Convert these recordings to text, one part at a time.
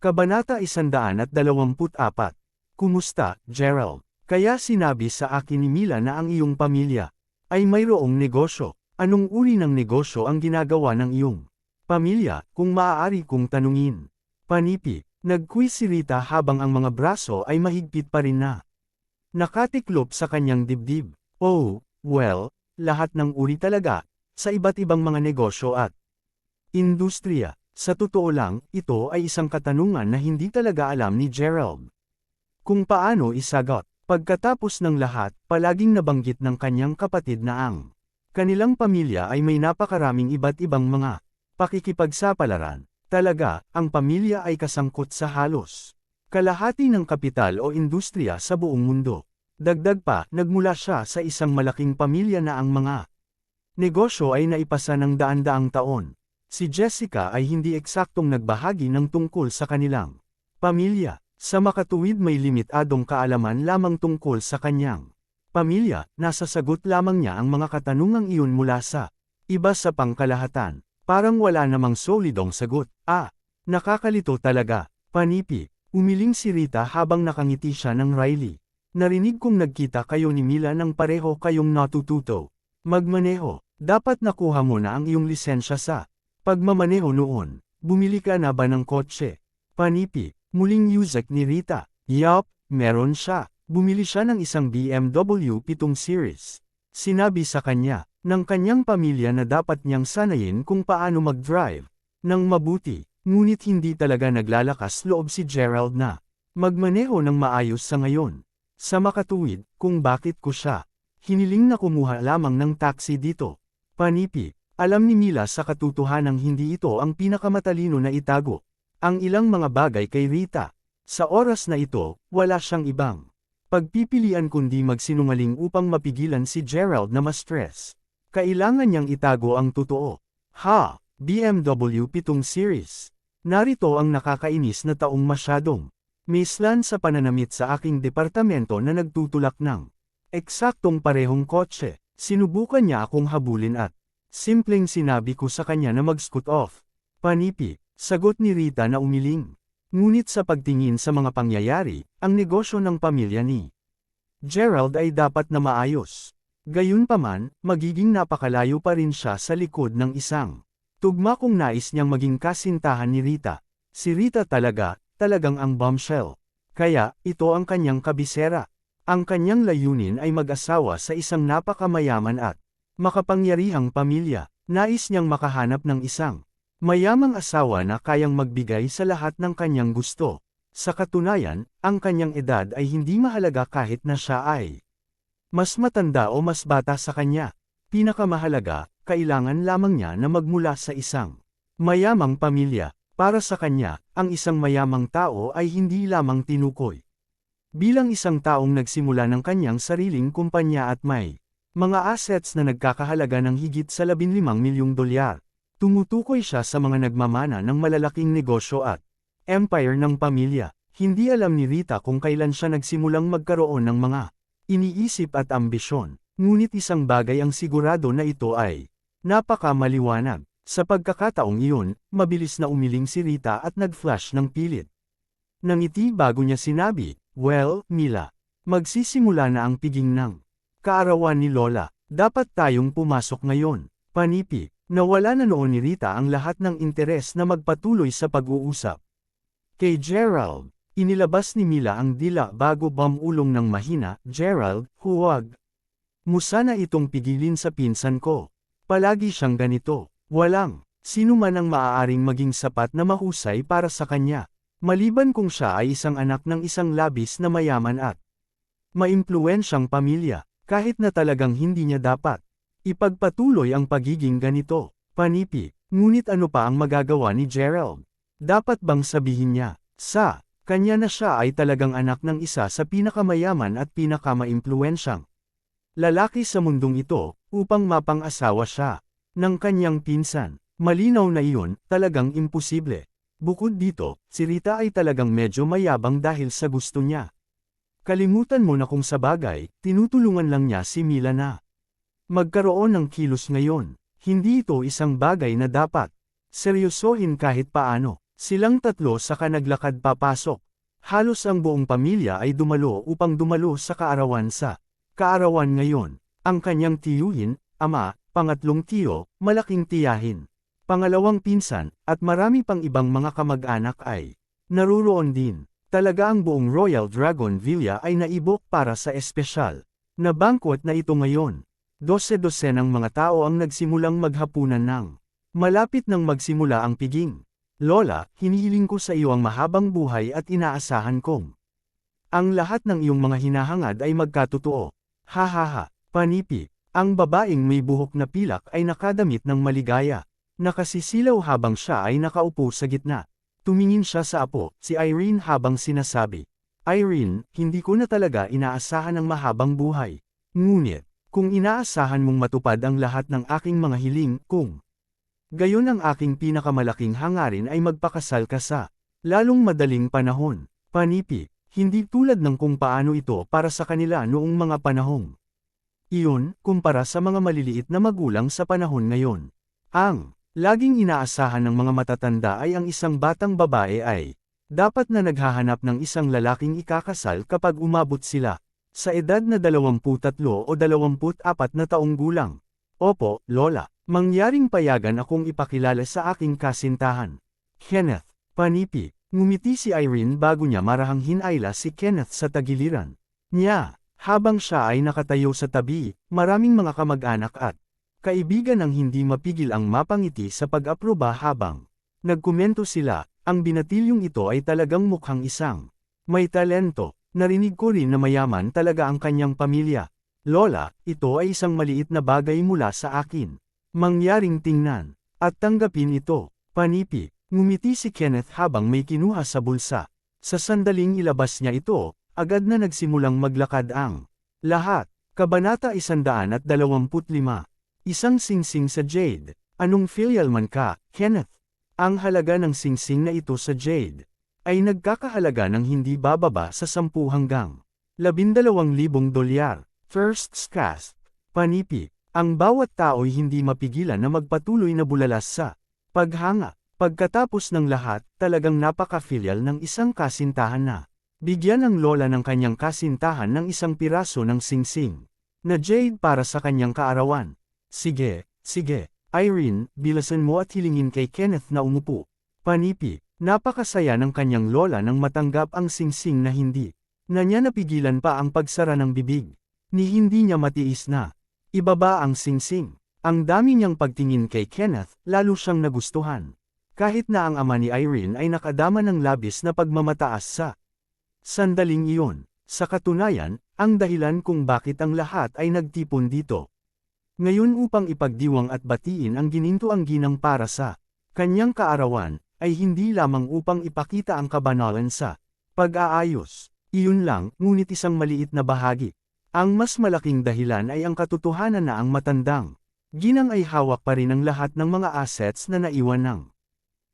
Kabanata 124. Kumusta, Gerald? Kaya sinabi sa akin ni Mila na ang iyong pamilya ay mayroong negosyo. Anong uri ng negosyo ang ginagawa ng iyong pamilya, kung maaari kong tanungin? Panipi, nagquiz si Rita habang ang mga braso ay mahigpit pa rin na nakatiklop sa kanyang dibdib. Oh, well, lahat ng uri talaga, sa iba't ibang mga negosyo at industriya. Sa totoo lang, ito ay isang katanungan na hindi talaga alam ni Gerald kung paano isagot. Pagkatapos ng lahat, palaging nabanggit ng kanyang kapatid na ang kanilang pamilya ay may napakaraming iba't ibang mga pakikipagsapalaran. Talaga, ang pamilya ay kasangkot sa halos kalahati ng kapital o industriya sa buong mundo. Dagdag pa, nagmula siya sa isang malaking pamilya na ang mga negosyo ay naipasa ng daan-daang taon. Si Jessica ay hindi eksaktong nagbahagi ng tungkol sa kanilang pamilya. Sa makatuwid may limitadong kaalaman lamang tungkol sa kanyang pamilya, nasasagot lamang niya ang mga katanungang iyon mula sa iba sa pangkalahatan. Parang wala namang solidong sagot. Nakakalito talaga. Panipi, umiling si Rita habang nakangiti siya ng Riley. Narinig kong nagkita kayo ni Mila nang pareho kayong natututo magmaneho. Dapat nakuha mo na ang iyong lisensya sa pagmamaneho noon. Bumili ka na ba ng kotse? Panipi, muling yuzak ni Rita. Yup, meron siya. Bumili siya ng isang BMW 7 Series. Sinabi sa kanya ng kanyang pamilya na dapat niyang sanayin kung paano mag-drive ng mabuti. Ngunit hindi talaga naglalakas loob si Gerald na magmaneho ng maayos sa ngayon. Sa makatuwid, kung bakit ko siya hiniling na kumuha lamang ng taxi dito. Panipi, alam ni Mila sa katotohanang hindi ito ang pinakamatalino na itago ang ilang mga bagay kay Rita. Sa oras na ito, wala siyang ibang pagpipilian kundi magsinungaling upang mapigilan si Gerald na ma-stress. Kailangan niyang itago ang totoo. BMW 7 Series. Narito ang nakakainis na taong masyadong mislan sa pananamit sa aking departamento na nagtutulak ng eksaktong parehong kotse. Sinubukan niya akong habulin at simpleng sinabi ko sa kanya na mag-scoot off. Panipi, sagot ni Rita na umiling. Ngunit sa pagtingin sa mga pangyayari, ang negosyo ng pamilya ni Gerald ay dapat na maayos. Gayunpaman, magiging napakalayo pa rin siya sa likod ng isang tugma kung nais niyang maging kasintahan ni Rita. Si Rita talagang ang bombshell. Kaya, ito ang kanyang kabisera. Ang kanyang layunin ay mag-asawa sa isang napakamayaman at makapangyarihang pamilya. Nais niyang makahanap ng isang mayamang asawa na kayang magbigay sa lahat ng kanyang gusto. Sa katunayan, ang kanyang edad ay hindi mahalaga kahit na siya ay mas matanda o mas bata sa kanya. Pinakamahalaga, kailangan lamang niya na magmula sa isang mayamang pamilya. Para sa kanya, ang isang mayamang tao ay hindi lamang tinukoy bilang isang taong nagsimula ng kanyang sariling kumpanya at may mga assets na nagkakahalaga ng higit sa $15 milyong. Tumutukoy siya sa mga nagmamana ng malalaking negosyo at empire ng pamilya. Hindi alam ni Rita kung kailan siya nagsimulang magkaroon ng mga iniisip at ambisyon. Ngunit isang bagay ang sigurado na ito ay napaka-maliwanag. Sa pagkakataong iyon, mabilis na umiling si Rita at nag-flash ng pilit. Nangiti bago niya sinabi, "Well, Mila, magsisimula na ang piging ng kaarawan ni Lola. Dapat tayong pumasok ngayon." Panipi, nawala na noon ni Rita ang lahat ng interes na magpatuloy sa pag-uusap. Kay Gerald, inilabas ni Mila ang dila bago bumulong ng mahina. "Gerald, huwag mo sana itong pigilin sa pinsan ko. Palagi siyang ganito. Walang sino man ang maaaring maging sapat na mahusay para sa kanya. Maliban kung siya ay isang anak ng isang labis na mayaman at maimpluwensyang pamilya, kahit na talagang hindi niya dapat ipagpatuloy ang pagiging ganito." Panipi, ngunit ano pa ang magagawa ni Gerald? Dapat bang sabihin niya sa kanya na siya ay talagang anak ng isa sa pinakamayaman at pinakamaimpluwensyang lalaki sa mundong ito, upang mapang-asawa siya ng kanyang pinsan? Malinaw na iyon, talagang imposible. Bukod dito, si Rita ay talagang medyo mayabang dahil sa gusto niya. Kalimutan mo na kung sa bagay, tinutulungan lang niya si Mila na magkaroon ng kilos ngayon. Hindi ito isang bagay na dapat seryosohin kahit paano. Silang tatlo saka naglakad papasok. Halos ang buong pamilya ay dumalo upang dumalo sa kaarawan sa kaarawan ngayon. Ang kanyang tiyuhin, ama, pangatlong tiyo, malaking tiyahin, pangalawang pinsan, at marami pang ibang mga kamag-anak ay naruroon din. Talaga ang buong Royal Dragon Villa ay naibok para sa espesyal na banquet na ito ngayon. 12 ng mga tao ang nagsimulang maghapunan ng malapit nang magsimula ang piging. Lola, hinihiling ko sa iyo ang mahabang buhay at inaasahan kong ang lahat ng iyong mga hinahangad ay magkatotoo. Ha ha ha, panipi. Ang babaeng may buhok na pilak ay nakadamit ng maligaya. Nakasisilaw habang siya ay nakaupo sa gitna. Tumingin siya sa apo, si Irene habang sinasabi, Irene, hindi ko na talaga inaasahan ang mahabang buhay. Ngunit, kung inaasahan mong matupad ang lahat ng aking mga hiling, kung gayon ang aking pinakamalaking hangarin ay magpakasal ka sa lalong madaling panahon. Panipi, hindi tulad ng kung paano ito para sa kanila noong mga panahong iyon, kumpara sa mga maliliit na magulang sa panahon ngayon. Ang laging inaasahan ng mga matatanda ay ang isang batang babae ay dapat na naghahanap ng isang lalaking ikakasal kapag umabot sila sa edad na 23 o 24 na taong gulang. Opo, Lola. Mangyaring payagan akong ipakilala sa aking kasintahan. Kenneth, panipi, ngumiti si Irene bago niya marahang hinayla si Kenneth sa tagiliran niya. Habang siya ay nakatayo sa tabi, maraming mga kamag-anak at kaibigan ang hindi mapigil ang mapangiti sa pag-aproba habang nagkomento sila, ang binatilyong ito ay talagang mukhang isang may talento. Narinig ko rin na mayaman talaga ang kanyang pamilya. Lola, ito ay isang maliit na bagay mula sa akin. Mangyaring tingnan, at tanggapin ito. Panipi, ngumiti si Kenneth habang may kinuha sa bulsa. Sa sandaling ilabas niya ito, agad na nagsimulang maglakad ang lahat. Kabanata 125. Isang singsing sa jade. Anong filial man ka, Kenneth? Ang halaga ng singsing na ito sa jade ay nagkakahalaga ng hindi bababa sa 10 hanggang $12,000. First cast. Panipi. Ang bawat tao'y hindi mapigilan na magpatuloy na bulalas sa paghanga. Pagkatapos ng lahat, talagang napaka-filial ng isang kasintahan na bigyan ang lola ng kanyang kasintahan ng isang piraso ng singsing na jade para sa kanyang kaarawan. Sige, sige, Irene, bilasan mo at hilingin kay Kenneth na umupo. Panipi, napakasaya ng kanyang lola nang matanggap ang singsing na hindi na niya napigilan pa ang pagsara ng bibig. Ni hindi niya matiis na ibaba ang singsing. Ang dami niyang pagtingin kay Kenneth, lalo siyang nagustuhan. Kahit na ang ama ni Irene ay nakadama ng labis na pagmamataas sa sandaling iyon. Sa katunayan, ang dahilan kung bakit ang lahat ay nagtipon dito ngayon upang ipagdiwang at batiin ang ginintuang ginang para sa kanyang kaarawan, ay hindi lamang upang ipakita ang kabanalan sa pag-aayos. Iyon lang, ngunit isang maliit na bahagi. Ang mas malaking dahilan ay ang katotohanan na ang matandang ginang ay hawak pa rin ang lahat ng mga assets na naiwan ng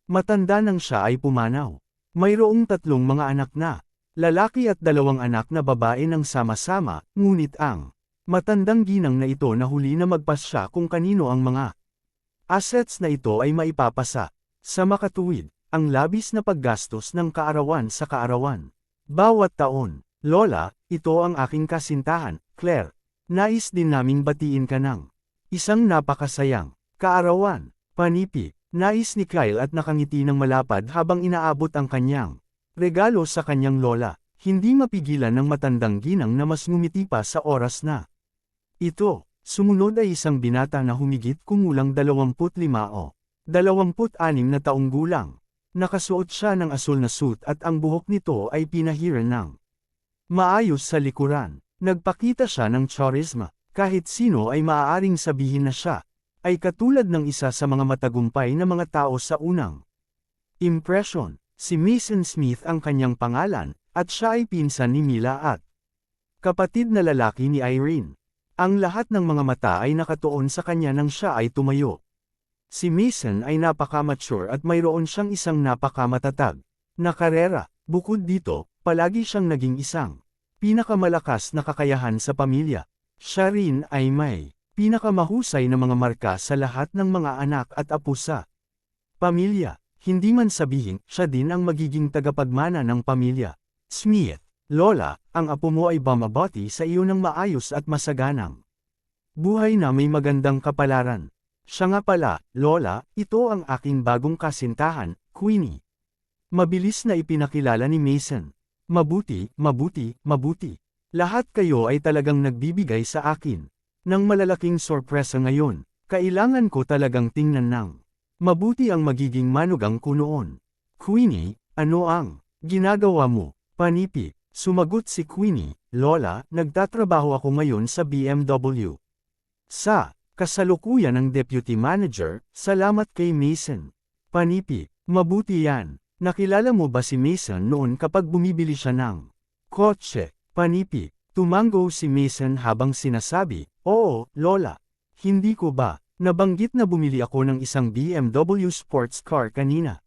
matanda nang siya ay pumanaw. Mayroong 3 mga anak na lalaki at 2 anak na babae nang sama-sama, ngunit ang matandang ginang na ito na huli na magpasya kung kanino ang mga assets na ito ay maipapasa. Sa makatuwid, ang labis na paggastos ng kaarawan sa kaarawan. Bawat taon, Lola, ito ang aking kasintahan, Claire. Nais din naming batiin ka ng isang napakasayang kaarawan. Panipi, nais ni Kyle at nakangiti ng malapad habang inaabot ang kanyang regalo sa kanyang lola. Hindi mapigilan ng matandang ginang na mas ngumiti pa sa oras na ito. Sumunod ay isang binata na humigit kumulang 25 o 26 na taong gulang. Nakasuot siya ng asul na suit at ang buhok nito ay pinahiran ng maayos sa likuran. Nagpakita siya ng charisma. Kahit sino ay maaaring sabihin na siya ay katulad ng isa sa mga matagumpay na mga tao sa unang impression. Si Mason Smith ang kanyang pangalan, at siya ay pinsan ni Mila at kapatid na lalaki ni Irene. Ang lahat ng mga mata ay nakatuon sa kanya nang siya ay tumayo. Si Mason ay napaka-mature at mayroon siyang isang napaka-matatag na karera. Bukod dito, palagi siyang naging isang pinakamalakas na kakayahan sa pamilya. Siya rin ay may pinakamahusay na mga marka sa lahat ng mga anak at apo sa pamilya. Hindi man sabihin, siya din ang magiging tagapagmana ng pamilya. Smith, Lola, ang apo mo ay bumabati sa iyo ng maayos at masaganang buhay na may magandang kapalaran. Siya nga pala, Lola, ito ang aking bagong kasintahan, Queenie. Mabilis na ipinakilala ni Mason. Mabuti, mabuti, mabuti. Lahat kayo ay talagang nagbibigay sa akin ng malalaking sorpresa ngayon. Kailangan ko talagang tingnan ng mabuti ang magiging manugang ko noon. Queenie, ano ang ginagawa mo? Panipi, sumagot si Queenie, Lola, nagtatrabaho ako ngayon sa BMW. Sa kasalukuyan ng deputy manager, salamat kay Mason. Panipi, mabuti yan. Nakilala mo ba si Mason noon kapag bumibili siya ng kotse? Panipi, tumango si Mason habang sinasabi, oo, Lola. Hindi ko ba nabanggit na bumili ako ng isang BMW sports car kanina?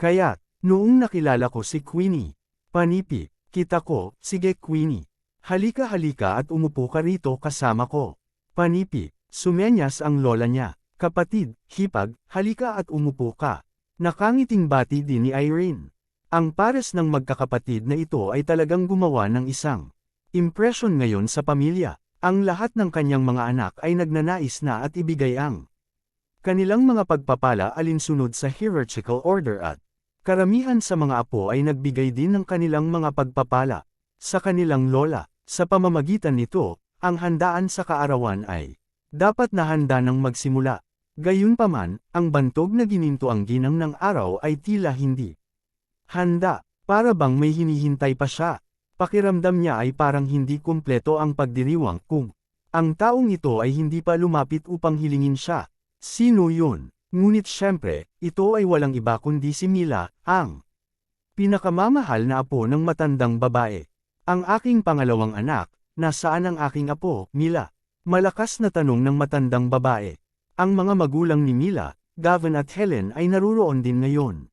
Kaya't, noong nakilala ko si Queenie. Panipi, kita ko, sige Queenie. Halika at umupo ka rito kasama ko. Panipi, sumenyas ang lola niya. Kapatid, hipag, halika at umupo ka. Nakangiting bati din ni Irene. Ang pares ng magkakapatid na ito ay talagang gumawa ng isang impresyon ngayon sa pamilya. Ang lahat ng kanyang mga anak ay nagnanais na at ibigay ang kanilang mga pagpapala alinsunod sa hierarchical order at karamihan sa mga apo ay nagbigay din ng kanilang mga pagpapala sa kanilang lola. Sa pamamagitan nito, ang handaan sa kaarawan ay dapat na handa nang magsimula. Gayunpaman, ang bantog na gininto ang ginang ng araw ay tila hindi handa, para bang may hinihintay pa siya. Pakiramdam niya ay parang hindi kumpleto ang pagdiriwang kung ang taong ito ay hindi pa lumapit upang hilingin siya. Sino yun? Ngunit syempre, ito ay walang iba kundi si Mila, ang pinakamamahal na apo ng matandang babae. Ang aking pangalawang anak, nasaan ang aking apo, Mila? Malakas na tanong ng matandang babae. Ang mga magulang ni Mila, Gavin at Helen ay naruroon din ngayon.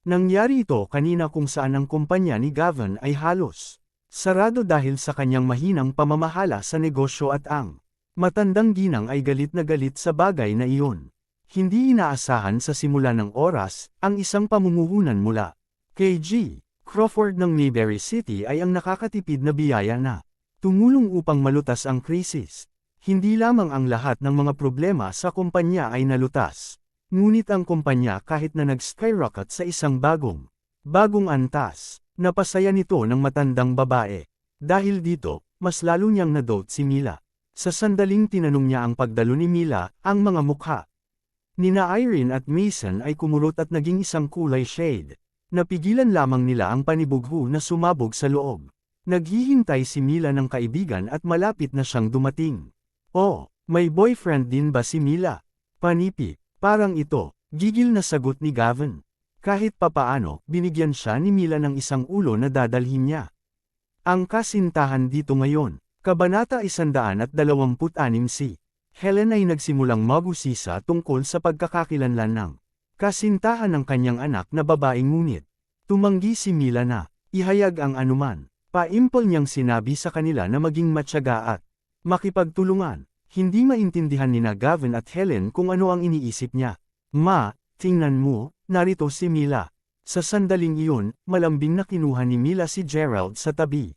Nangyari ito kanina kung saan ang kumpanya ni Gavin ay halos sarado dahil sa kanyang mahinang pamamahala sa negosyo at ang matandang ginang ay galit na galit sa bagay na iyon. Hindi inaasahan sa simula ng oras, ang isang pamumuhunan mula kay G. Crawford ng Mayberry City ay ang nakakatipid na biyaya na tumulong upang malutas ang krisis. Hindi lamang ang lahat ng mga problema sa kumpanya ay nalutas. Ngunit ang kumpanya kahit na nag-skyrocket sa isang bagong antas, napasaya nito ng matandang babae. Dahil dito, mas lalo niyang nadote si Mila. Sa sandaling tinanong niya ang pagdalo ni Mila, ang mga mukha nina Irene at Mason ay kumulot at naging isang kulay shade. Napigilan lamang nila ang panibugho na sumabog sa loob. Naghihintay si Mila ng kaibigan at malapit na siyang dumating. Oh, may boyfriend din ba si Mila? Panipi. Parang ito, gigil na sagot ni Gavin. Kahit papaano, binigyan siya ni Mila ng isang ulo na dadalhin niya. Ang kasintahan dito ngayon, Kabanata 126 si Helen ay nagsimulang magusisa tungkol sa pagkakakilanlan ng kasintahan ng kanyang anak na babae ngunit tumanggi si Mila na ihayag ang anuman. Paimpol niyang sinabi sa kanila na maging matyaga at makipagtulungan. Hindi maintindihan nina Gavin at Helen kung ano ang iniisip niya. Ma, tingnan mo, narito si Mila. Sa sandaling iyon, malambing na kinuha ni Mila si Gerald sa tabi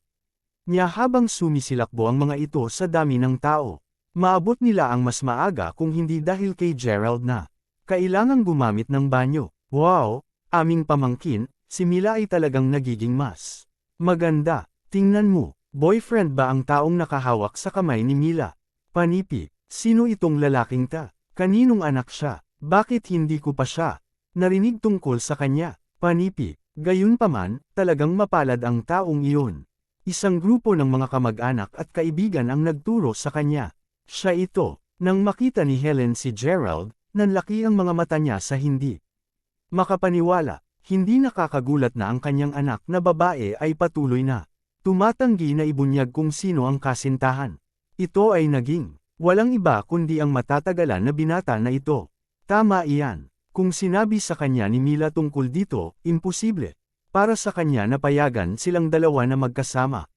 niya habang sumisilakbo ang mga ito sa dami ng tao. Maabot nila ang mas maaga kung hindi dahil kay Gerald na kailangang gumamit ng banyo. Wow, aming pamangkin, si Mila ay talagang nagiging mas maganda. Tingnan mo, boyfriend ba ang taong nakahawak sa kamay ni Mila? Panipi, sino itong lalaking ta? Kaninong anak siya? Bakit hindi ko pa siya narinig tungkol sa kanya? Panipi, gayunpaman, talagang mapalad ang taong iyon. Isang grupo ng mga kamag-anak at kaibigan ang nagturo sa kanya. Siya ito. Nang makita ni Helen si Gerald, nanlaki ang mga mata niya sa hindi makapaniwala. Hindi nakakagulat na ang kanyang anak na babae ay patuloy na tumatanggi na ibunyag kung sino ang kasintahan. Ito ay naging walang iba kundi ang matatagalan na binata na ito. Tama iyan. Kung sinabi sa kanya ni Mila tungkol dito, imposible. Para sa kanya na payagan silang dalawa na magkasama.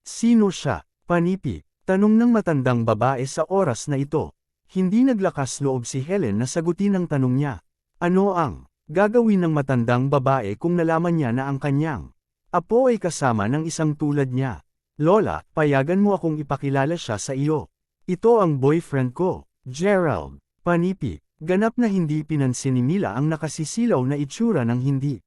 Sino siya? Panipi, tanong ng matandang babae sa oras na ito. Hindi naglakas loob si Helen na sagutin ang tanong niya. Ano ang gagawin ng matandang babae kung nalaman niya na ang kanyang apo ay kasama ng isang tulad niya. Lola, payagan mo akong ipakilala siya sa iyo. Ito ang boyfriend ko, Gerald. Panipi, ganap na hindi pinansin ni Mila ang nakasisilaw na itsura ng hindi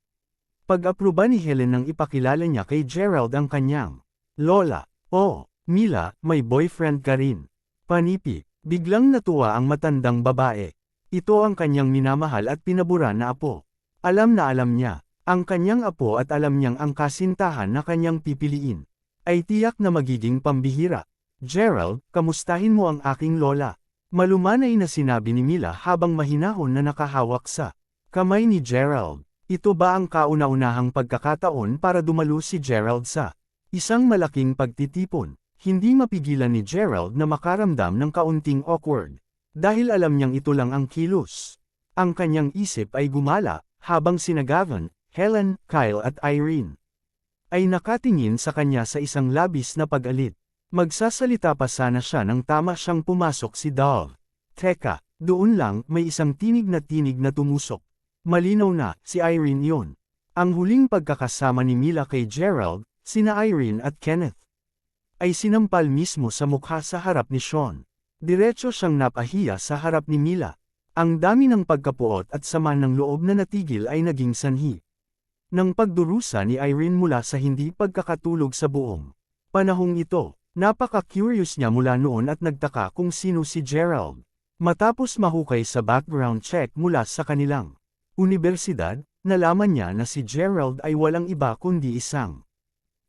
pag-aproba ni Helen nang ipakilala niya kay Gerald ang kanyang lola. Oh, Mila, may boyfriend ka rin. Panipi, biglang natuwa ang matandang babae. Ito ang kanyang minamahal at pinabura na apo. Alam na alam niya, ang kanyang apo at alam niyang ang kasintahan na kanyang pipiliin ay tiyak na magiging pambihira. Gerald, kamustahin mo ang aking lola. Malumanay na sinabi ni Mila habang mahinahon na nakahawak sa kamay ni Gerald. Ito ba ang kauna-unahang pagkakataon para dumalo si Gerald sa isang malaking pagtitipon? Hindi mapigilan ni Gerald na makaramdam ng kaunting awkward. Dahil alam niyang ito lang ang kilos. Ang kanyang isip ay gumala, habang sina Gavin, Helen, Kyle at Irene ay nakatingin sa kanya sa isang labis na pag-alit. Magsasalita pa sana siya nang tama siyang pumasok si Dove. Teka, doon lang may isang tinig na tumusok. Malinaw na, si Irene yon. Ang huling pagkakasama ni Mila kay Gerald, sina Irene at Kenneth, ay sinampal mismo sa mukha sa harap ni Sean. Diretso siyang napahiya sa harap ni Mila. Ang dami ng pagkapuot at sama ng loob na natigil ay naging sanhi ng pagdurusa ni Irene mula sa hindi pagkakatulog sa buong panahong ito. Napaka-curious niya mula noon at nagtaka kung sino si Gerald. Matapos mahukay sa background check mula sa kanilang universidad, nalaman niya na si Gerald ay walang iba kundi isang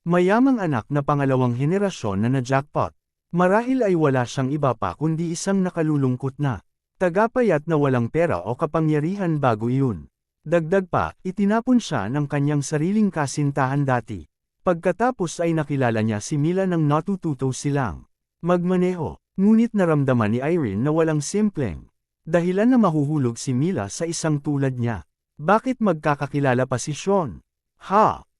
mayamang anak na pangalawang henerasyon na na-jackpot. Marahil ay wala siyang iba pa kundi isang nakalulungkot na tagapayat na walang pera o kapangyarihan bago iyon. Dagdag pa, itinapon siya ng kanyang sariling kasintahan dati. Pagkatapos ay nakilala niya si Mila nang natututo silang magmaneho. Ngunit naramdaman ni Irene na walang simpleng dahilan na mahuhulog si Mila sa isang tulad niya. Bakit magkakakilala pa si Sean?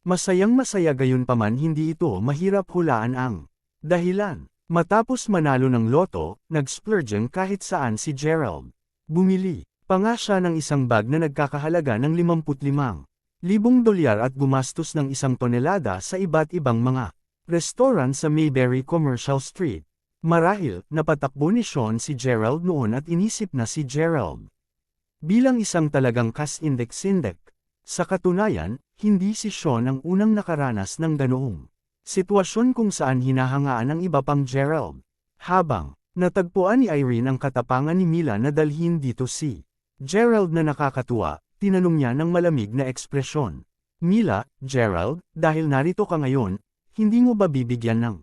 Masayang masaya gayunpaman hindi ito mahirap hulaan ang dahilan. Matapos manalo ng loto, nag-splurge kahit saan si Gerald. Bumili pa nga siya ng isang bag na nagkakahalaga ng $55,000 at gumastos ng 1 tonelada sa iba't ibang mga restaurant sa Mayberry Commercial Street. Marahil, napatakbo ni Sean si Gerald noon at inisip na si Gerald bilang isang talagang kas-index-index. Sa katunayan, hindi si Sean ang unang nakaranas ng ganoong sitwasyon kung saan hinahangaan ng iba pang Gerald. Habang natagpuan ni Irene ang katapangan ni Mila na dalhin dito si Gerald na nakakatuwa, tinanong niya ng malamig na ekspresyon. Mila, Gerald, dahil narito ka ngayon, hindi mo ba bibigyan ng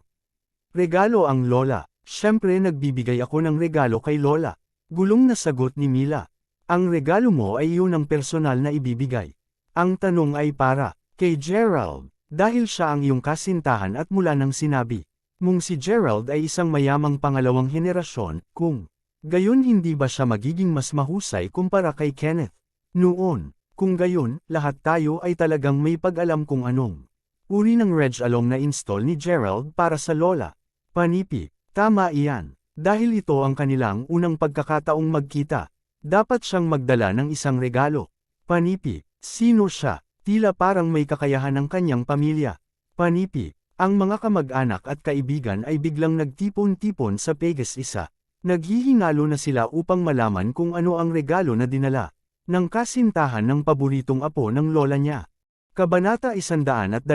regalo ang lola? Siyempre nagbibigay ako ng regalo kay lola. Gulong na sagot ni Mila. Ang regalo mo ay yun ang personal na ibibigay. Ang tanong ay para kay Gerald. Dahil siya ang iyong kasintahan at mula nang sinabi mong si Gerald ay isang mayamang pangalawang henerasyon, kung gayon hindi ba siya magiging mas mahusay kumpara kay Kenneth? Noon, kung gayon, lahat tayo ay talagang may pag-alam kung anong uri ng reg along na install ni Gerald para sa lola. Panipi, tama iyan. Dahil ito ang kanilang unang pagkakataong magkita, dapat siyang magdala ng isang regalo. Panipi, sino siya? Tila parang may kakayahan ng kanyang pamilya. Panipi, ang mga kamag-anak at kaibigan ay biglang nagtipon-tipon sa Vegas isa. Naghihingalo na sila upang malaman kung ano ang regalo na dinala ng kasintahan ng paboritong apo ng lola niya. Kabanata 127.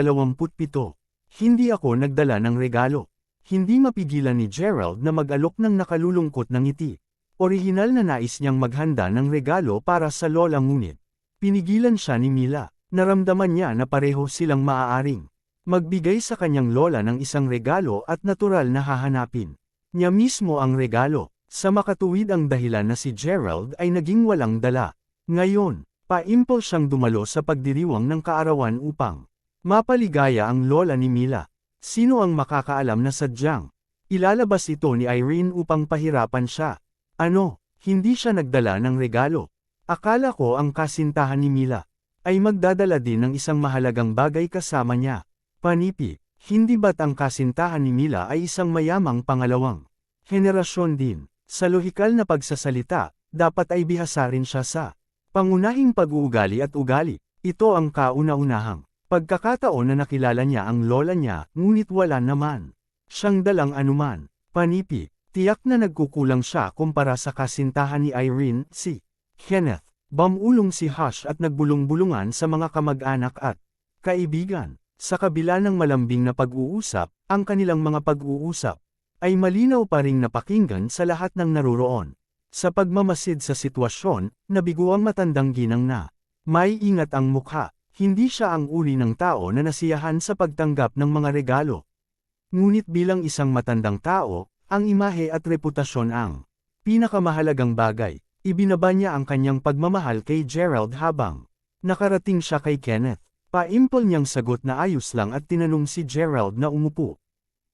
Hindi ako nagdala ng regalo. Hindi mapigilan ni Gerald na mag-alok ng nakalulungkot na ngiti. Orihinal na nais niyang maghanda ng regalo para sa lola ngunit pinigilan siya ni Mila. Naramdaman niya na pareho silang maaaring magbigay sa kanyang lola ng isang regalo at natural na hahanapin niya mismo ang regalo. Sa makatuwid ang dahilan na si Gerald ay naging walang dala. Ngayon, paimpol siyang dumalo sa pagdiriwang ng kaarawan upang mapaligaya ang lola ni Mila. Sino ang makakaalam na sadyang ilalabas ito ni Irene upang pahirapan siya? Ano, hindi siya nagdala ng regalo? Akala ko ang kasintahan ni Mila ay magdadala din ng isang mahalagang bagay kasama niya. Panipi, hindi ba't ang kasintahan ni Mila ay isang mayamang pangalawang henerasyon din? Sa lohikal na pagsasalita, dapat ay bihasa rin siya sa Pangunahing pag-uugali at ugali. Ito ang kauna-unahang pagkakataon na nakilala niya ang lola niya, ngunit wala naman siyang dalang anuman. Panipi, tiyak na nagkukulang siya kumpara sa kasintahan ni Irene, si Kenneth. Bumulong si Hush at nagbulong-bulungan sa mga kamag-anak at kaibigan. Sa kabila ng malambing na pag-uusap, ang kanilang mga pag-uusap ay malinaw pa ring napakinggan sa lahat ng naruroon. Sa pagmamasid sa sitwasyon, nabigo ang matandang ginang na may ingat ang mukha. Hindi siya ang uri ng tao na nasiyahan sa pagtanggap ng mga regalo. Ngunit bilang isang matandang tao, ang imahe at reputasyon ang pinakamahalagang bagay. Ibinaba niya ang kanyang pagmamahal kay Gerald habang nakarating siya kay Kenneth. Paimpol niyang sagot na ayos lang at tinanong si Gerald na umupo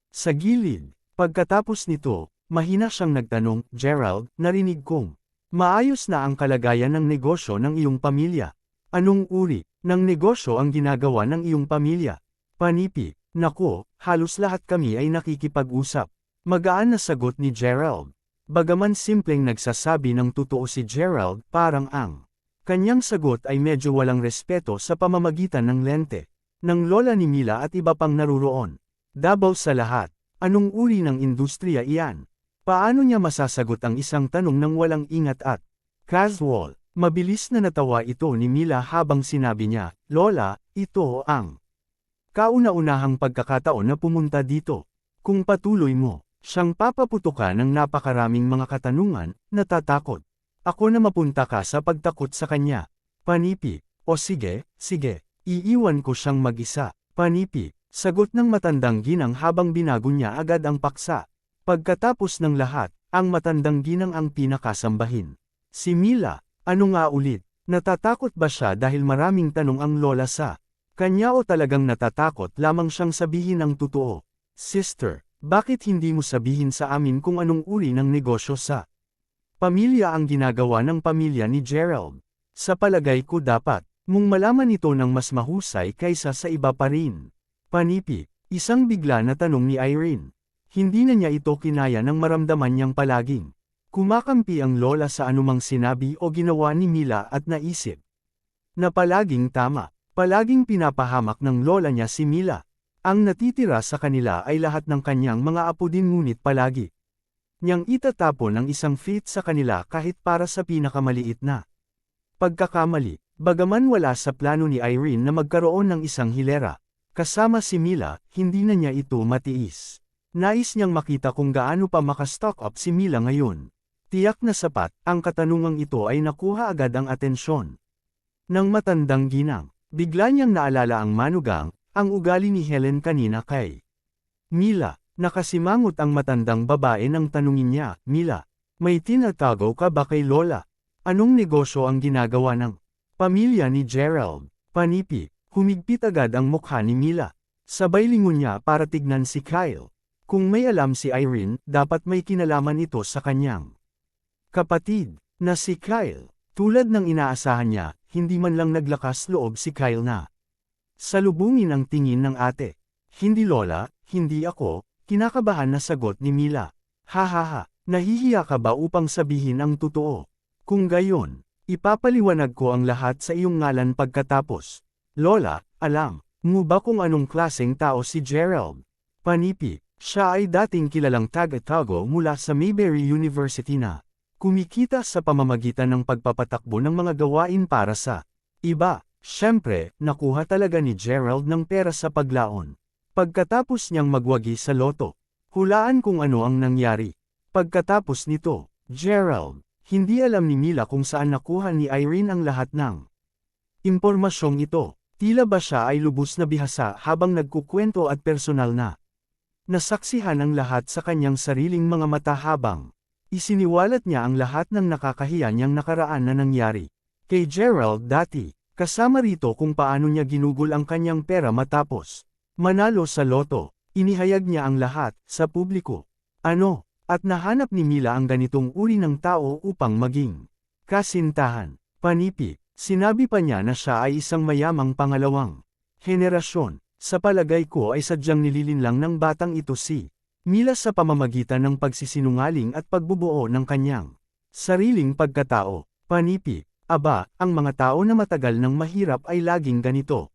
sa gilid. Pagkatapos nito, mahina siyang nagtanong, Gerald, narinig kong maayos na ang kalagayan ng negosyo ng iyong pamilya. Anong uri ng negosyo ang ginagawa ng iyong pamilya? Panipi, naku, halos lahat kami ay nakikipag-usap. Magaan na sagot ni Gerald. Bagaman simpleng nagsasabi ng totoo si Gerald, parang ang kanyang sagot ay medyo walang respeto sa pamamagitan ng lente ng lola ni Mila at iba pang naruroon. Dabaw sa lahat, anong uri ng industriya iyan? Paano niya masasagot ang isang tanong ng walang ingat at casual? Mabilis na natawa ito ni Mila habang sinabi niya, Lola, ito ang kauna-unahang pagkakataon na pumunta dito. Kung patuloy mo siyang papaputukan ng napakaraming mga katanungan, natatakot ako na mapunta ka sa pagtakot sa kanya. Panipi, o sige, iiwan ko siyang mag-isa. Panipi, sagot ng matandang ginang habang binago niya agad ang paksa. Pagkatapos ng lahat, ang matandang ginang ang pinakasambahin. Si Mila, ano nga ulit? Natatakot ba siya dahil maraming tanong ang lola sa kanya o talagang natatakot lamang siyang sabihin ang totoo? Sister, bakit hindi mo sabihin sa amin kung anong uri ng negosyo sa pamilya ang ginagawa ng pamilya ni Gerald? Sa palagay ko dapat mong malaman ito ng mas mahusay kaysa sa iba pa rin. Panipi, isang bigla na tanong ni Irene. Hindi na niya ito kinaya nang maramdaman niyang palaging kumakampi ang lola sa anumang sinabi o ginawa ni Mila at naisip na palaging tama. Palaging pinapahamak ng lola niya si Mila. Ang natitira sa kanila ay lahat ng kanyang mga apo din, ngunit palagi niyang itatapon ang isang feat sa kanila kahit para sa pinakamaliit na pagkakamali. Bagaman wala sa plano ni Irene na magkaroon ng isang hilera kasama si Mila, hindi na niya ito matiis. Nais niyang makita kung gaano pa makastock up si Mila ngayon. Tiyak na sapat, ang katanungang ito ay nakuha agad ang atensyon ng matandang ginang. Bigla niyang naalala ang manugang, ang ugali ni Helen kanina kay Mila. Nakasimangot ang matandang babae nang tanungin niya, Mila, may tinatago ka ba kay Lola? Anong negosyo ang ginagawa ng pamilya ni Gerald? Panipi, humigpit agad ang mukha ni Mila. Sabay lingon niya para tignan si Kyle. Kung may alam si Irene, dapat may kinalaman ito sa kanyang kapatid na si Kyle. Tulad ng inaasahan niya, hindi man lang naglakas loob si Kyle na salubungin ang tingin ng ate. Hindi Lola, hindi ako, kinakabahan na sagot ni Mila. Hahaha, nahihiya ka ba upang sabihin ang totoo? Kung gayon, ipapaliwanag ko ang lahat sa iyong ngalan pagkatapos. Lola, alam mo ba kung anong klaseng tao si Gerald? Panipi, siya ay dating kilalang taga-tago mula sa Mayberry University na kumikita sa pamamagitan ng pagpapatakbo ng mga gawain para sa iba. Siyempre, nakuha talaga ni Gerald ng pera sa paglaon. Pagkatapos niyang magwagi sa loto, hulaan kung ano ang nangyari. Pagkatapos nito, Gerald, hindi alam ni Mila kung saan nakuha ni Irene ang lahat ng impormasyong ito. Tila ba siya ay lubos na bihasa habang nagkukwento at personal na nasaksihan ang lahat sa kanyang sariling mga mata habang isiniwalat niya ang lahat ng nakakahiya niyang nakaraan na nangyari kay Gerald dati. Kasama rito kung paano niya ginugol ang kanyang pera matapos manalo sa loto. Inihayag niya ang lahat sa publiko. Ano? At nahanap ni Mila ang ganitong uri ng tao upang maging kasintahan. Panipi, sinabi pa niya na siya ay isang mayamang pangalawang henerasyon. Sa palagay ko ay sadyang nililinlang ng batang ito si Mila sa pamamagitan ng pagsisinungaling at pagbubuo ng kanyang sariling pagkatao. Panipi, Aba, ang mga tao na matagal ng mahirap ay laging ganito.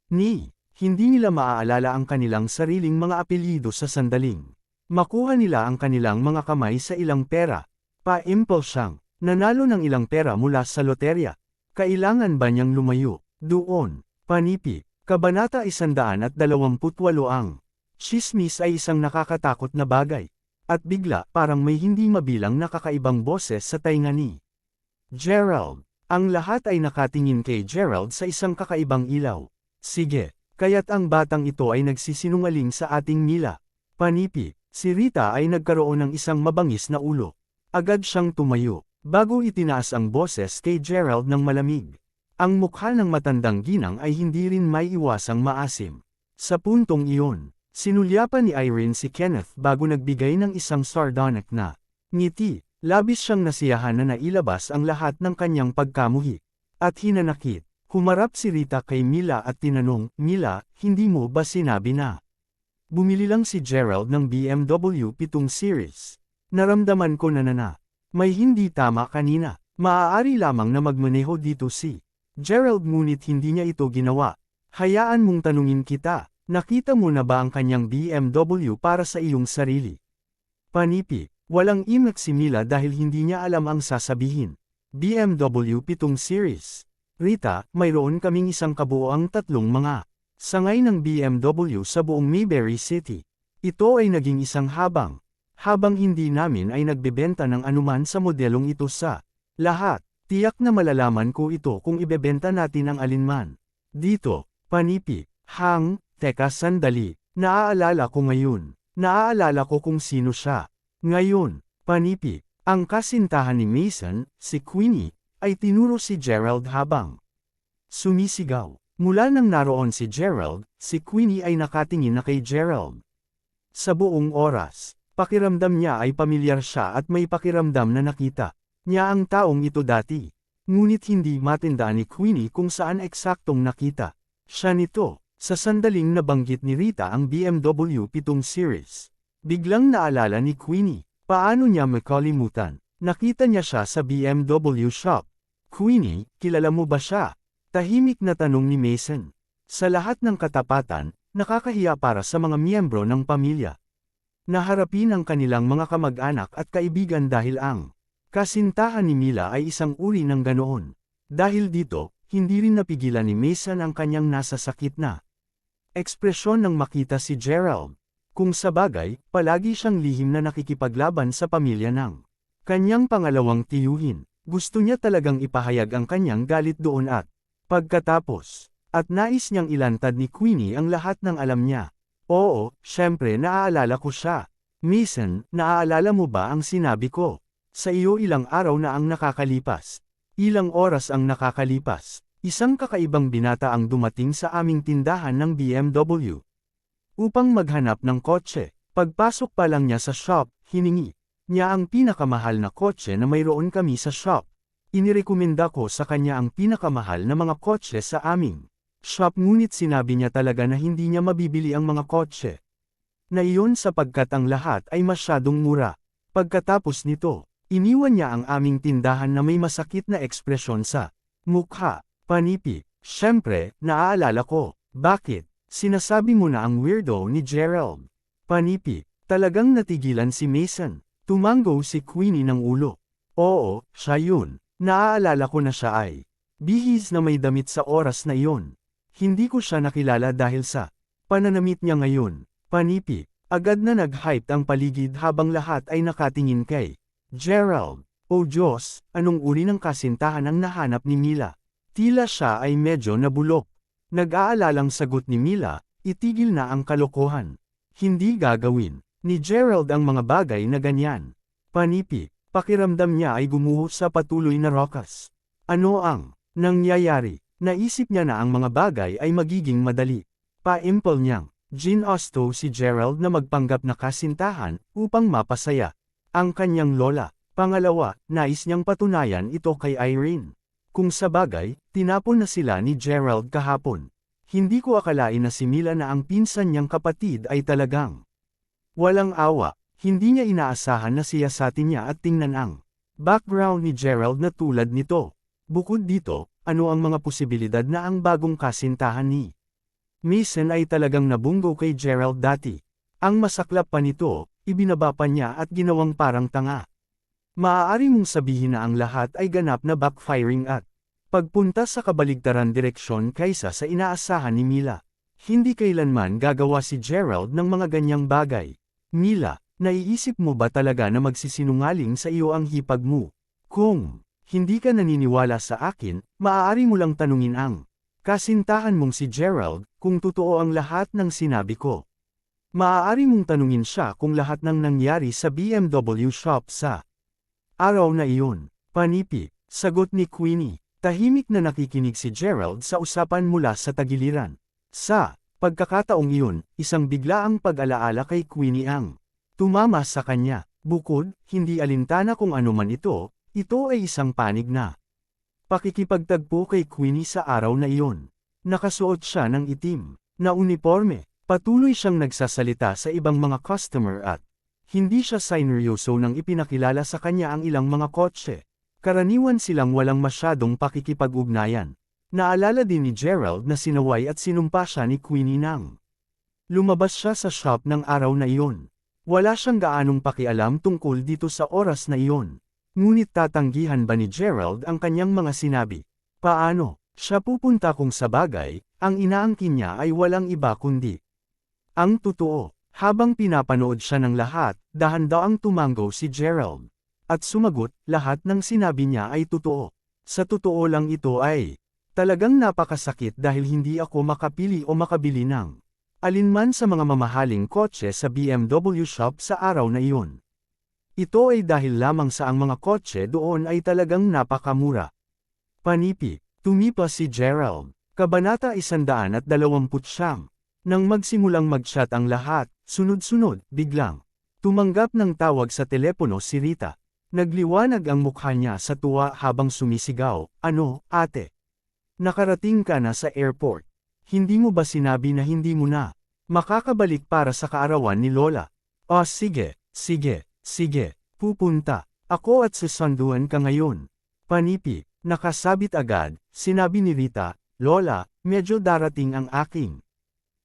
Hindi nila maaalala ang kanilang sariling mga apelyido sa sandaling. Makuha nila ang kanilang mga kamay sa ilang pera. Pa-impulse siyang, nanalo ng ilang pera mula sa loterya. Kailangan ba niyang lumayo? Doon. Panipi. Kabanata 128 ang Tsismis ay isang nakakatakot na bagay. At bigla, parang may hindi mabilang na kakaibang boses sa tainga ni Gerald. Ang lahat ay nakatingin kay Gerald sa isang kakaibang ilaw. Sige, kaya't ang batang ito ay nagsisinungaling sa ating Mila. Panipi, si Rita ay nagkaroon ng isang mabangis na ulo. Agad siyang tumayo, bago itinaas ang boses kay Gerald ng malamig. Ang mukha ng matandang ginang ay hindi rin may iwasang maasim. Sa puntong iyon, sinulyapan ni Irene si Kenneth bago nagbigay ng isang sardonic na ngiti. Labis siyang nasiyahan na nailabas ang lahat ng kanyang pagkamuhi. At hinanakit, humarap si Rita kay Mila at tinanong, Mila, hindi mo ba sinabi na bumili lang si Gerald ng BMW 7 Series? Naramdaman ko na may hindi tama kanina. Maaari lamang na magmaneho dito si Gerald ngunit hindi niya ito ginawa. Hayaan mong tanungin kita, nakita mo na ba ang kanyang BMW para sa iyong sarili? Panipi. Walang imak si Mila dahil hindi niya alam ang sasabihin. BMW 7 Series. Rita, mayroon kaming isang kabuoang 3 mga sangay ng BMW sa buong Mayberry City. Ito ay naging isang habang hindi namin ay nagbebenta ng anuman sa modelong ito sa lahat. Tiyak na malalaman ko ito kung ibebenta natin ang alinman. Dito, panipi, teka sandali, naaalala ko ngayon. Naaalala ko kung sino siya. Ngayon, panipi, ang kasintahan ni Mason, si Queenie, ay tinuro si Gerald habang sumisigaw. Mula nang naroon si Gerald, si Queenie ay nakatingin na kay Gerald. Sa buong oras, pakiramdam niya ay pamilyar siya at may pakiramdam na nakita niya ang taong ito dati. Ngunit hindi matindaan ni Queenie kung saan eksaktong nakita siya nito. Sa sandaling nabanggit ni Rita ang BMW 7 Series. Biglang naalala ni Queenie, paano niya makalimutan? Nakita niya siya sa BMW shop. Queenie, kilala mo ba siya? Tahimik na tanong ni Mason. Sa lahat ng katapatan, nakakahiya para sa mga miyembro ng pamilya. Naharapin ang kanilang mga kamag-anak at kaibigan dahil ang kasintahan ni Mila ay isang uri ng ganoon. Dahil dito, hindi rin napigilan ni Mason ang kanyang nasasakit na ekspresyon nang makita si Gerald. Kung sabagay, palagi siyang lihim na nakikipaglaban sa pamilya ng kanyang pangalawang tiyuhin. Gusto niya talagang ipahayag ang kanyang galit doon at pagkatapos, at nais niyang ilantad ni Queenie ang lahat ng alam niya. Oo, syempre naaalala ko siya. Mason, naaalala mo ba ang sinabi ko sa iyo ilang araw na ang nakakalipas? Ilang oras ang nakakalipas? Isang kakaibang binata ang dumating sa aming tindahan ng BMW. Upang maghanap ng kotse, pagpasok pa lang niya sa shop, hiningi niya ang pinakamahal na kotse na mayroon kami sa shop. Inirekomenda ko sa kanya ang pinakamahal na mga kotse sa aming shop ngunit sinabi niya talaga na hindi niya mabibili ang mga kotse na iyon sapagkat ang lahat ay masyadong mura. Pagkatapos nito, iniwan niya ang aming tindahan na may masakit na ekspresyon sa mukha. Panipi, syempre, naaalala ko. Bakit? Sinasabi mo na ang weirdo ni Gerald. Panipi, talagang natigilan si Mason. Tumango si Queenie ng ulo. Oo, siya yun. Naaalala ko na siya ay bihis na may damit sa oras na iyon. Hindi ko siya nakilala dahil sa pananamit niya ngayon. Panipi, agad na nag-hype ang paligid habang lahat ay nakatingin kay Gerald. O Diyos, anong uri ng kasintahan ang nahanap ni Mila? Tila siya ay medyo nabulok. Nag-aalalang sagot ni Mila, itigil na ang kalokohan. Hindi gagawin ni Gerald ang mga bagay na ganyan. Panipi, pakiramdam niya ay gumuho sa patuloy na rokas. Ano ang nangyayari? Naisip niya na ang mga bagay ay magiging madali. Pa-impel niyang ginusto si Gerald na magpanggap na kasintahan upang mapasaya ang kanyang lola. Pangalawa, nais niyang patunayan ito kay Irene. Kung sabagay, tinapon na sila ni Gerald kahapon. Hindi ko akalain na si Mila na ang pinsan niyang kapatid ay talagang walang awa. Hindi niya inaasahan na siyasatin niya at tingnan ang background ni Gerald na tulad nito. Bukod dito, ano ang mga posibilidad na ang bagong kasintahan ni Mason ay talagang nabunggo kay Gerald dati? Ang masaklap pa nito, ibinaba pa niya at ginawang parang tanga. Maaari mong sabihin na ang lahat ay ganap na backfiring at pagpunta sa kabaligtaran direksyon kaysa sa inaasahan ni Mila. Hindi kailanman gagawa si Gerald ng mga ganyang bagay. Mila, naiisip mo ba talaga na magsisinungaling sa iyo ang hipag mo? Kung hindi ka naniniwala sa akin, maaari mo lang tanungin ang kasintahan mong si Gerald kung totoo ang lahat ng sinabi ko. Maaari mong tanungin siya kung lahat ng nangyari sa BMW shop sa araw na iyon. Panipi, sagot ni Queenie. Tahimik na nakikinig si Gerald sa usapan mula sa tagiliran. Sa pagkakataong iyon, isang biglaang pag-alaala kay Queenie ang tumama sa kanya. Bukod, hindi alintana kung ano man ito ay isang panig na pakikipagtagpo kay Queenie sa araw na iyon. Nakasuot siya ng itim na uniforme. Patuloy siyang nagsasalita sa ibang mga customer at hindi siya sineryoso nang ipinakilala sa kanya ang ilang mga kotse. Karaniwan silang walang masyadong pakikipag-ugnayan. Naalala din ni Gerald na sinaway at sinumpa siya ni Queenie nang lumabas siya sa shop ng araw na iyon. Wala siyang gaanong pakialam tungkol dito sa oras na iyon. Ngunit tatanggihan ba ni Gerald ang kanyang mga sinabi? Paano siya pupunta kung sa bagay, ang inaangkin niya ay walang iba kundi ang totoo. Habang pinapanood siya ng lahat, dahan-daang tumango si Gerald. At sumagot, lahat ng sinabi niya ay totoo. Sa totoo lang ito ay talagang napakasakit dahil hindi ako makapili o makabili ng alinman sa mga mamahaling kotse sa BMW shop sa araw na iyon. Ito ay dahil lamang sa ang mga kotse doon ay talagang napakamura. Panipi, tumipa si Gerald. Kabanata 129. Nang magsimulang mag-chat ang lahat, sunod-sunod, biglang tumanggap ng tawag sa telepono si Rita. Nagliwanag ang mukha niya sa tuwa habang sumisigaw, "Ano, ate? Nakarating ka na sa airport. Hindi mo ba sinabi na hindi mo na makakabalik para sa kaarawan ni Lola?" "Oh sige, pupunta ako at susunduan ka ngayon." Panipi, nakasabit agad, sinabi ni Rita, "Lola, medyo darating ang aking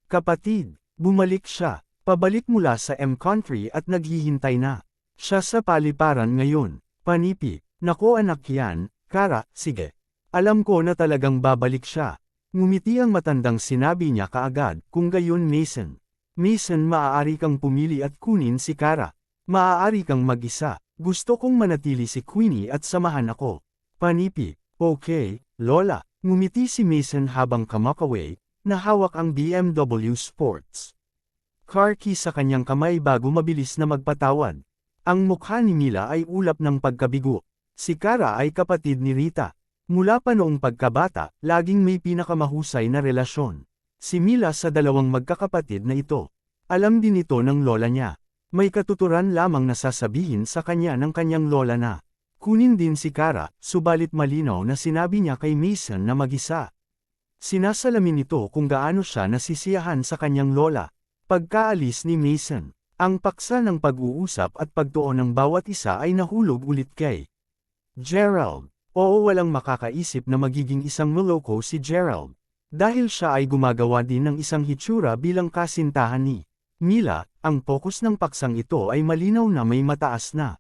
kapatid." Bumalik siya, pabalik mula sa M-Country at naghihintay na siya sa paliparan ngayon. Panipi, "Nako anak yan, Kara, sige. Alam ko na talagang babalik siya." Ngumiti ang matandang sinabi niya kaagad, "Kung gayon Mason, maaari kang pumili at kunin si Kara. Maaari kang mag-isa. Gusto kong manatili si Queenie at samahan ako." Panipi, "Okay, Lola." Ngumiti si Mason habang kamakaway, na hawak ang BMW Sports car key sa kanyang kamay bago mabilis na magpatawad. Ang mukha ni Mila ay ulap ng pagkabigo. Si Kara ay kapatid ni Rita. Mula pa noong pagkabata, laging may pinakamahusay na relasyon si Mila sa dalawang magkakapatid na ito. Alam din ito ng lola niya. May katuturan lamang na sasabihin sa kanya ng kanyang lola na kunin din si Kara, subalit malinaw na sinabi niya kay Mason na mag-isa. Sinasalamin nito kung gaano siya nasisiyahan sa kanyang lola. Pagkaalis ni Mason, ang paksa ng pag-uusap at pagtuon ng bawat isa ay nahulog ulit kay Gerald. Oo, walang makakaisip na magiging isang moloko si Gerald. Dahil siya ay gumagawa din ng isang hitsura bilang kasintahan ni Mila, ang pokus ng paksang ito ay malinaw na may mataas na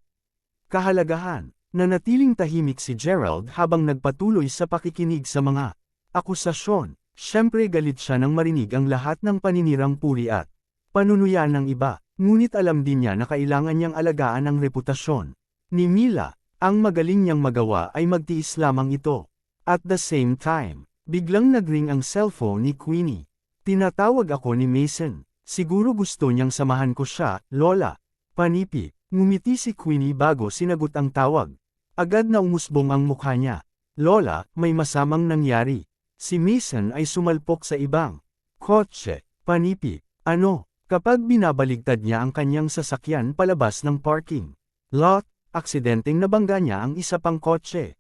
kahalagahan. Nanatiling tahimik si Gerald habang nagpatuloy sa pakikinig sa mga akusasyon. Siyempre galit siya nang marinig ang lahat ng paninirang puri at panunuyan ng iba. Ngunit alam din niya na kailangan niyang alagaan ang reputasyon ni Mila. Ang magaling niyang magawa ay magtiis lamang ito. At the same time, biglang nagring ang cellphone ni Queenie. "Tinatawag ako ni Mason. Siguro gusto niyang samahan ko siya, Lola." Panipi, ngumiti si Queenie bago sinagot ang tawag. Agad na umusbong ang mukha niya. "Lola, may masamang nangyari." Si Mason ay sumalpok sa ibang kotse. Panipi, "Ano?" Kapag binabaligtad niya ang kanyang sasakyan palabas ng parking lot, aksidenteng nabangga niya ang isa pang kotse.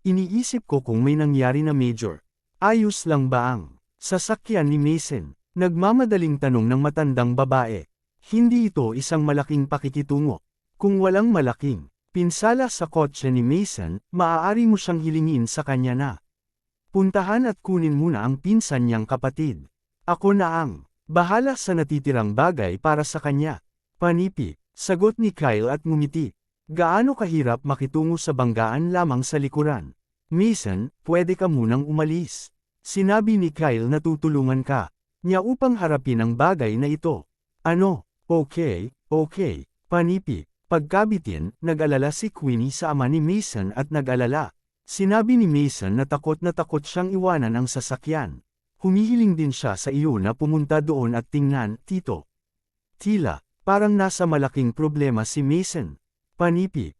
Iniisip ko kung may nangyari na major. Ayos lang ba ang sasakyan ni Mason? Nagmamadaling tanong ng matandang babae. Hindi ito isang malaking pakikitungo. Kung walang malaking Pinsala sa kotse ni Mason, maaari mo siyang hilingin sa kanya na puntahan at kunin muna ang pinsan niyang kapatid. Ako na ang bahala sa natitirang bagay para sa kanya. Panipi, sagot ni Kyle at ngumiti. Gaano kahirap makitungo sa banggaan lamang sa likuran? Mason, pwede ka munang umalis. Sinabi ni Kyle na tutulungan ka niya upang harapin ang bagay na ito. Ano? Okay. Panipi, pagkabitin, nag-alala si Queenie sa ama ni Mason at nag-alala. Sinabi ni Mason na takot siyang iwanan ang sasakyan. Humihiling din siya sa iyo na pumunta doon at tingnan, Tito. Tila, parang nasa malaking problema si Mason. Panipi,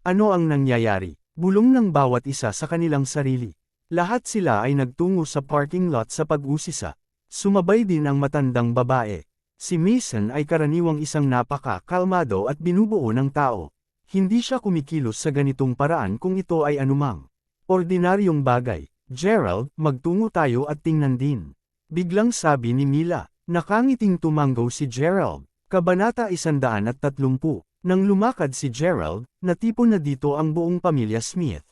ano ang nangyayari? Bulong ng bawat isa sa kanilang sarili. Lahat sila ay nagtungo sa parking lot sa pag-usisa. Sumabay din ang matandang babae. Si Mason ay karaniwang isang napaka-kalmado at binubuo ng tao. Hindi siya kumikilos sa ganitong paraan kung ito ay anumang ordinaryong bagay. Gerald, magtungo tayo at tingnan din. Biglang sabi ni Mila. Nakangiting tumanggaw si Gerald. Kabanata 130. Nang lumakad si Gerald, natipon na dito ang buong pamilya Smith.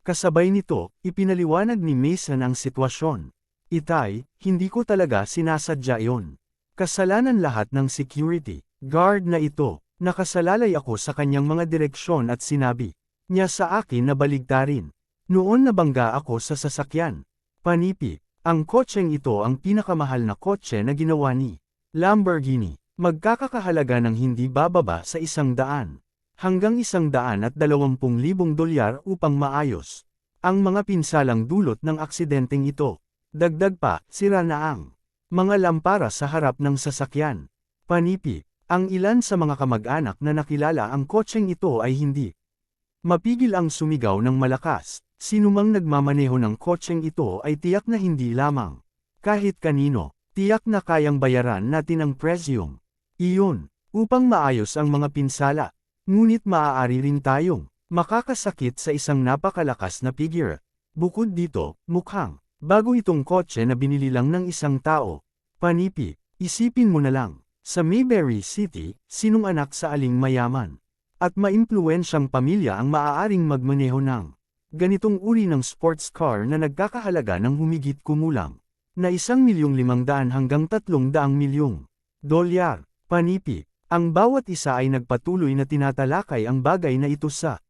Kasabay nito, ipinaliwanag ni Mason ang sitwasyon. Itay, hindi ko talaga sinasadya iyon. Kasalanan lahat ng security guard na ito. Nakasalalay ako sa kanyang mga direksyon at sinabi niya sa akin na baligtarin. Noon nabangga ako sa sasakyan. Panipi, ang kotseng ito ang pinakamahal na kotse na ginawa ni Lamborghini. Magkakahalaga ng hindi bababa sa 100 hanggang 120,000 dolyar upang maayos ang mga pinsalang dulot ng aksidenteng ito. Dagdag pa, sira na ang mga lampara sa harap ng sasakyan. Panipi, ang ilan sa mga kamag-anak na nakilala ang kotseng ito ay hindi mapigil ang sumigaw ng malakas. Sinumang nagmamaneho ng kotseng ito ay tiyak na hindi lamang kahit kanino, tiyak na kayang bayaran natin ang presyong iyon, upang maayos ang mga pinsala. Ngunit maaari rin tayong makakasakit sa isang napakalakas na figure. Bukod dito, mukhang bago itong kotse na binili lang ng isang tao. Panipi, isipin mo na lang, sa Mayberry City, sinong anak sa aling mayaman at maimpluwensyang pamilya ang maaaring magmaneho ng ganitong uri ng sports car na nagkakahalaga ng humigit kumulang na 1,500,000 hanggang 300,000,000 dolyar. Panipi, ang bawat isa ay nagpatuloy na tinatalakay ang bagay na ito sa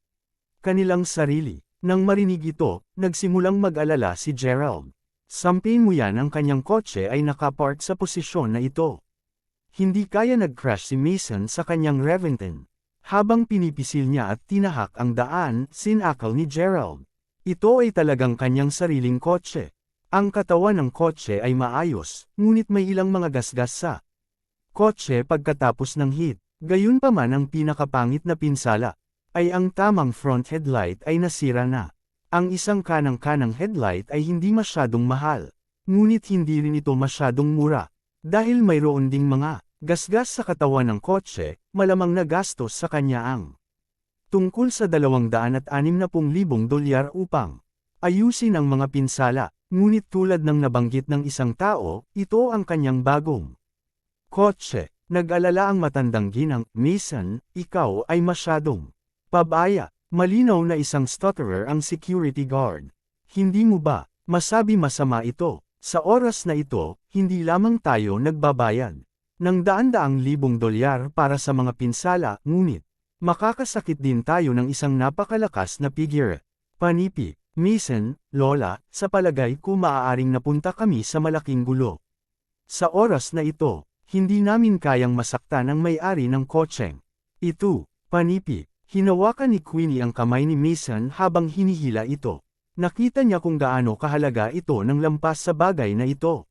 kanilang sarili. Nang marinig ito, nagsimulang mag-alala si Gerald. Sampin mo yan, ang kanyang kotse ay nakapark sa posisyon na ito. Hindi kaya nag-crash si Mason sa kanyang Reventon. Habang pinipisil niya at tinahak ang daan, sinakal ni Gerald. Ito ay talagang kanyang sariling kotse. Ang katawan ng kotse ay maayos, ngunit may ilang mga gasgas sa kotse pagkatapos ng hit. Gayunpaman, ang pinakapangit na pinsala ay ang tamang front headlight ay nasira na. Ang isang kanang-kanang headlight ay hindi masyadong mahal, ngunit hindi rin ito masyadong mura. Dahil mayroon ding mga gasgas sa katawan ng kotse, malamang nagastos sa kanya ang tungkol sa 260,000 dolyar upang ayusin ang mga pinsala. Ngunit tulad ng nabanggit ng isang tao, ito ang kanyang bagong kotse. Nag-alala ang matandang ginang, Mason, ikaw ay masyadong pabaya. Malinaw na isang stutterer ang security guard. Hindi mo ba masabi masama ito? Sa oras na ito, hindi lamang tayo nagbabayad ng daan-daang libong dolyar para sa mga pinsala, ngunit makakasakit din tayo ng isang napakalakas na figure. Panipi, Mason, Lola, sa palagay ko maaaring napunta kami sa malaking gulo. Sa oras na ito, hindi namin kayang masaktan ang may-ari ng kotseng ito. Panipi, hinawakan ni Queenie ang kamay ni Mason habang hinihila ito. Nakita niya kung gaano kahalaga ito ng lampas sa bagay na ito.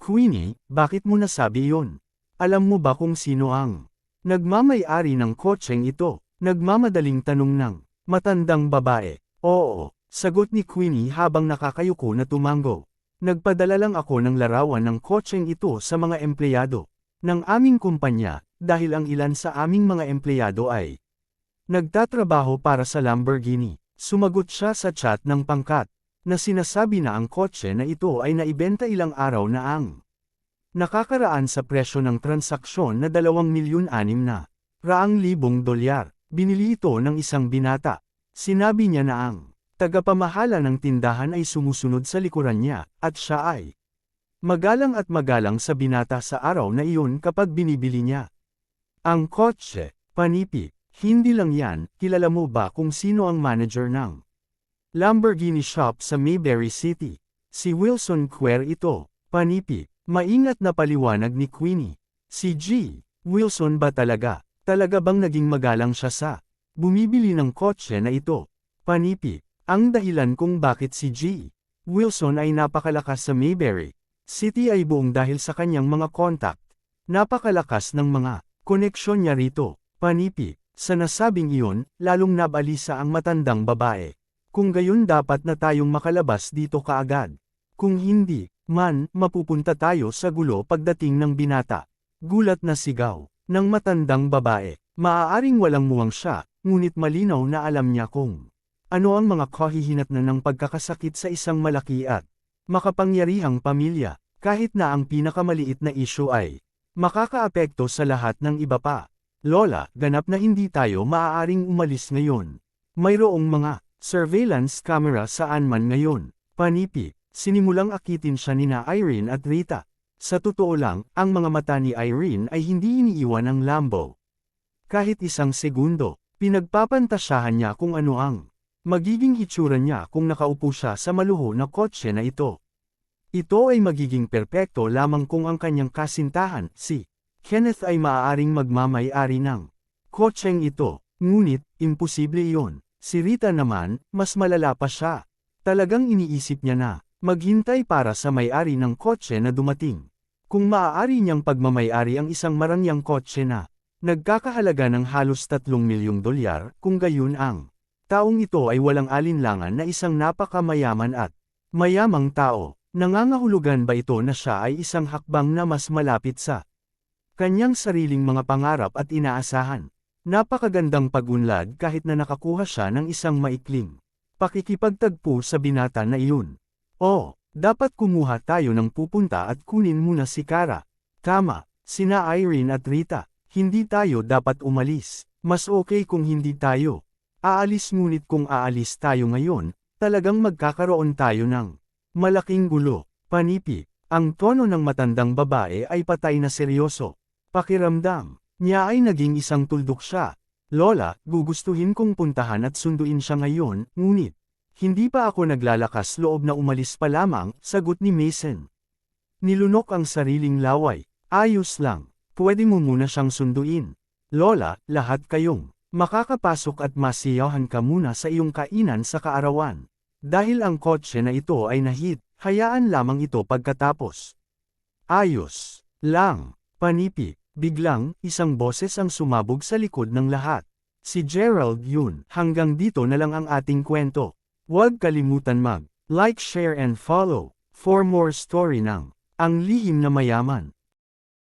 Queenie, bakit mo nasabi yun? Alam mo ba kung sino ang nagmamay-ari ng kotseng ito? Nagmamadaling tanong ng matandang babae. Oo, sagot ni Queenie habang nakakayuko na tumango. Nagpadala lang ako ng larawan ng kotseng ito sa mga empleyado ng aming kumpanya, dahil ang ilan sa aming mga empleyado ay nagtatrabaho para sa Lamborghini. Sumagot siya sa chat ng pangkat, na sinasabi na ang kotse na ito ay naibenta ilang araw na ang nakakaraan sa presyo ng transaksyon na 2,600,000 dolyar. Binili ito ng isang binata. Sinabi niya na ang tagapamahala ng tindahan ay sumusunod sa likuran niya, at siya ay magalang at magalang sa binata sa araw na iyon kapag binibili niya ang kotse. Panipi, hindi lang yan, kilala mo ba kung sino ang manager ng Lamborghini shop sa Mayberry City? Si Wilson Quer ito. Panipi, maingat na paliwanag ni Queenie. Si G. Wilson ba talaga? Talaga bang naging magalang siya sa bumibili ng kotse na ito? Panipi, ang dahilan kung bakit si G. Wilson ay napakalakas sa Mayberry City ay buong dahil sa kanyang mga contact. Napakalakas ng mga koneksyon niya rito. Panipi, sa nasabing iyon, lalong nabalisa ang matandang babae. Kung gayon dapat na tayong makalabas dito kaagad. Kung hindi, man, mapupunta tayo sa gulo pagdating ng binata. Gulat na sigaw ng matandang babae. Maaaring walang muwang siya, ngunit malinaw na alam niya kung ano ang mga kahihinatnan ng pagkakasakit sa isang malaki at makapangyarihang pamilya, kahit na ang pinakamaliit na isyu ay makakaapekto sa lahat ng iba pa. Lola, ganap na hindi tayo maaaring umalis ngayon. Mayroong mga surveillance camera saan man ngayon. Panipi, sinimulang akitin siya nina Irene at Rita. Sa totoo lang, ang mga mata ni Irene ay hindi iniiwan ng Lambo. Kahit isang segundo, pinagpapantasyahan niya kung ano ang magiging itsura niya kung nakaupo siya sa maluho na kotse na ito. Ito ay magiging perpekto lamang kung ang kanyang kasintahan, si Kenneth ay maaaring magmamay-ari ng kotseng ito, ngunit, imposible iyon. Si Rita naman, mas malala pa siya. Talagang iniisip niya na maghintay para sa may-ari ng kotse na dumating. Kung maaari niyang pagmamay-ari ang isang marangyang kotse na nagkakahalaga ng halos $3 milyong, kung gayon ang taong ito ay walang alinlangan na isang napakamayaman at mayamang tao. Nangangahulugan ba ito na siya ay isang hakbang na mas malapit sa kanyang sariling mga pangarap at inaasahan? Napakagandang pag-unlad kahit na nakakuha siya ng isang maikling pakikipagtagpo sa binata na iyon. Oh, dapat kumuha tayo ng pupunta at kunin muna si Kara. Tama, sina Irene at Rita, hindi tayo dapat umalis. Mas okay kung hindi tayo aalis, ngunit kung aalis tayo ngayon, talagang magkakaroon tayo ng malaking gulo. Panipi, ang tono ng matandang babae ay patay na seryoso. Pakiramdam niya ay naging isang tuldok siya. Lola, gugustuhin kong puntahan at sunduin siya ngayon, ngunit hindi pa ako naglalakas loob na umalis pa lamang, sagot ni Mason. Nilunok ang sariling laway. Ayos lang, pwede mo muna siyang sunduin. Lola, lahat kayong makakapasok at masiyahan ka muna sa iyong kainan sa kaarawan. Dahil ang kotse na ito ay nahit, hayaan lamang ito pagkatapos. Ayos lang, panipi. Biglang, isang boses ang sumabog sa likod ng lahat. Si Gerald yun. Hanggang dito na lang ang ating kwento. Huwag kalimutan mag-like, share and follow for more story ng Ang Lihim na Mayaman.